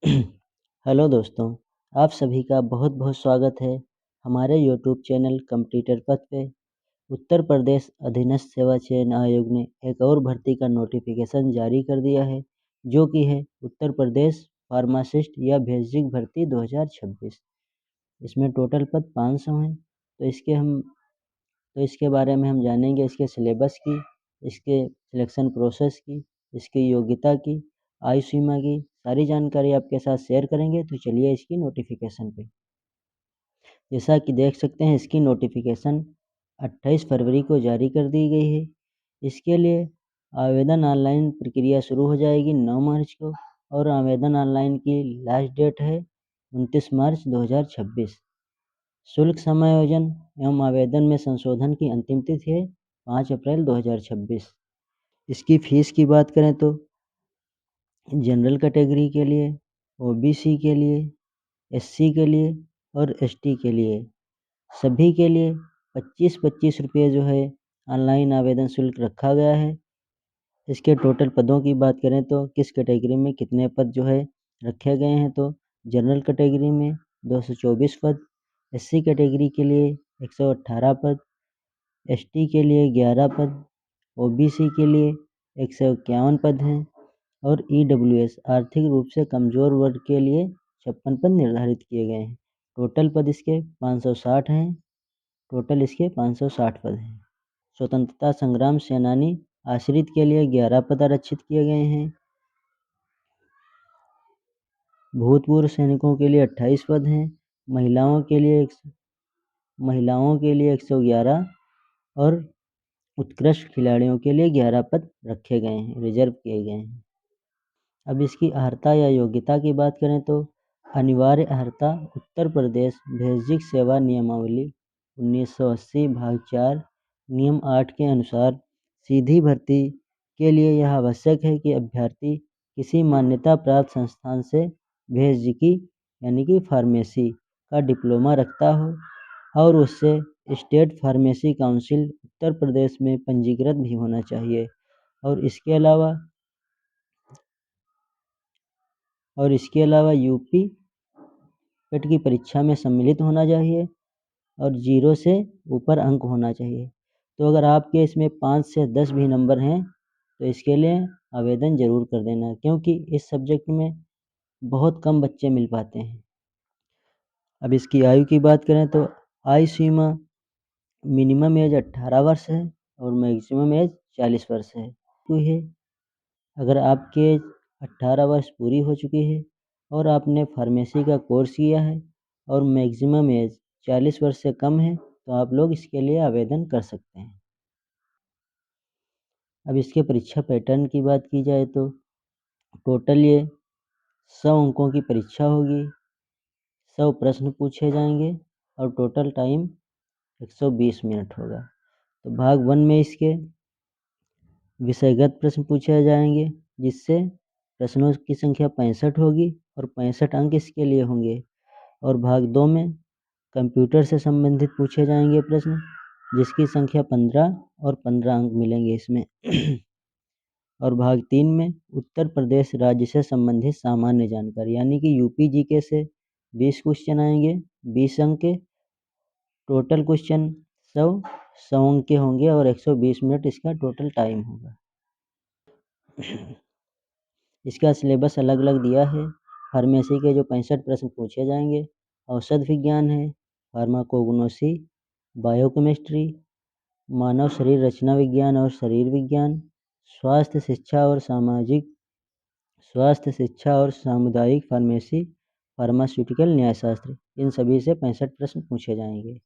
Hello दोस्तों, आप सभी का बहुत बहुत स्वागत है हमारे यूट्यूब चैनल कॉम्पिटिटर पथ पे। उत्तर प्रदेश अधीनस्थ सेवा चयन आयोग ने एक और भर्ती का नोटिफिकेशन जारी कर दिया है, जो कि है उत्तर प्रदेश फार्मासिस्ट या भेषजिक भर्ती 2026। इसमें टोटल पद 500 हैं। तो इसके बारे में हम जानेंगे, इसके सिलेबस की, इसके सिलेक्शन प्रोसेस की, इसकी योग्यता की, आयु सीमा की सारी जानकारी आपके साथ शेयर करेंगे। तो चलिए इसकी नोटिफिकेशन पे। जैसा कि देख सकते हैं, इसकी नोटिफिकेशन 28 फरवरी को जारी कर दी गई है। इसके लिए आवेदन ऑनलाइन प्रक्रिया शुरू हो जाएगी 9 मार्च को, और आवेदन ऑनलाइन की लास्ट डेट है 29 मार्च 2026। शुल्क समायोजन एवं आवेदन में संशोधन की अंतिम तिथि है 5 अप्रैल 2026। इसकी फीस की बात करें तो जनरल कैटेगरी के लिए, ओबीसी के लिए, एससी के लिए और एसटी के लिए सभी के लिए 25-25 रुपये जो है ऑनलाइन आवेदन शुल्क रखा गया है। इसके टोटल पदों की बात करें तो किस कैटेगरी में कितने पद जो है रखे गए हैं, तो जनरल कैटेगरी में 224 पद, एससी कैटेगरी के लिए 118 पद, एसटी के लिए 11 पद, ओबीसी के लिए 151 पद हैं, और ईडब्ल्यूएस आर्थिक रूप से कमजोर वर्ग के लिए 56 पद निर्धारित किए गए हैं। टोटल पद इसके 560 हैं। टोटल इसके 560 पद हैं। स्वतंत्रता संग्राम सेनानी आश्रित के लिए 11 पद आरक्षित किए गए हैं। भूतपूर्व सैनिकों के लिए 28 पद हैं। महिलाओं के लिए 111 और उत्कृष्ट खिलाड़ियों के लिए 11 पद रखे गए हैं, रिजर्व किए गए हैं। अब इसकी अर्हता या योग्यता की बात करें तो अनिवार्य अर्हता उत्तर प्रदेश भेषजिक सेवा नियमावली 1980 भाग 4 नियम 8 के अनुसार सीधी भर्ती के लिए यह आवश्यक है कि अभ्यर्थी किसी मान्यता प्राप्त संस्थान से भेषजिकी यानी कि फार्मेसी का डिप्लोमा रखता हो, और उससे state pharmacy council Uttar Pradesh में पंजीकृत भी होना चाहिए, और इसके अलावा यूपी पेट की परीक्षा में सम्मिलित होना चाहिए, और 0 से ऊपर अंक होना चाहिए। तो अगर आपके इसमें 5 से 10 भी नंबर हैं तो इसके लिए आवेदन ज़रूर कर देना, क्योंकि इस सब्जेक्ट में बहुत कम बच्चे मिल पाते हैं। अब इसकी आयु की बात करें तो आयु सीमा मिनिमम एज 18 वर्ष है और मैक्सिमम एज 40 वर्ष है। अगर आपके 18 वर्ष पूरी हो चुकी है और आपने फार्मेसी का कोर्स किया है और मैक्सिमम एज 40 वर्ष से कम है, तो आप लोग इसके लिए आवेदन कर सकते हैं। अब इसके परीक्षा पैटर्न की बात की जाए तो टोटल ये 100 अंकों की परीक्षा होगी, 100 प्रश्न पूछे जाएंगे और टोटल टाइम 120 मिनट होगा। तो भाग 1 में इसके विषयगत प्रश्न पूछे जाएंगे, जिससे प्रश्नों की संख्या 65 होगी और 65 अंक इसके लिए होंगे। और भाग 2 में कंप्यूटर से संबंधित पूछे जाएंगे प्रश्न, जिसकी संख्या 15 और 15 अंक मिलेंगे इसमें। और भाग 3 में उत्तर प्रदेश राज्य से संबंधित सामान्य जानकारी यानी कि यूपी जीके से 20 क्वेश्चन आएंगे, 20 अंक के। टोटल क्वेश्चन 100 अंक के होंगे और 120 मिनट इसका टोटल टाइम होगा। इसका सिलेबस अलग अलग दिया है। फार्मेसी के जो 65 प्रश्न पूछे जाएंगे, औषध विज्ञान है, फार्माकोग्नोसी, बायोकेमिस्ट्री, मानव शरीर रचना विज्ञान और शरीर विज्ञान, स्वास्थ्य शिक्षा और सामुदायिक फार्मेसी, फार्मास्यूटिकल न्यायशास्त्र, इन सभी से 65 प्रश्न पूछे जाएंगे।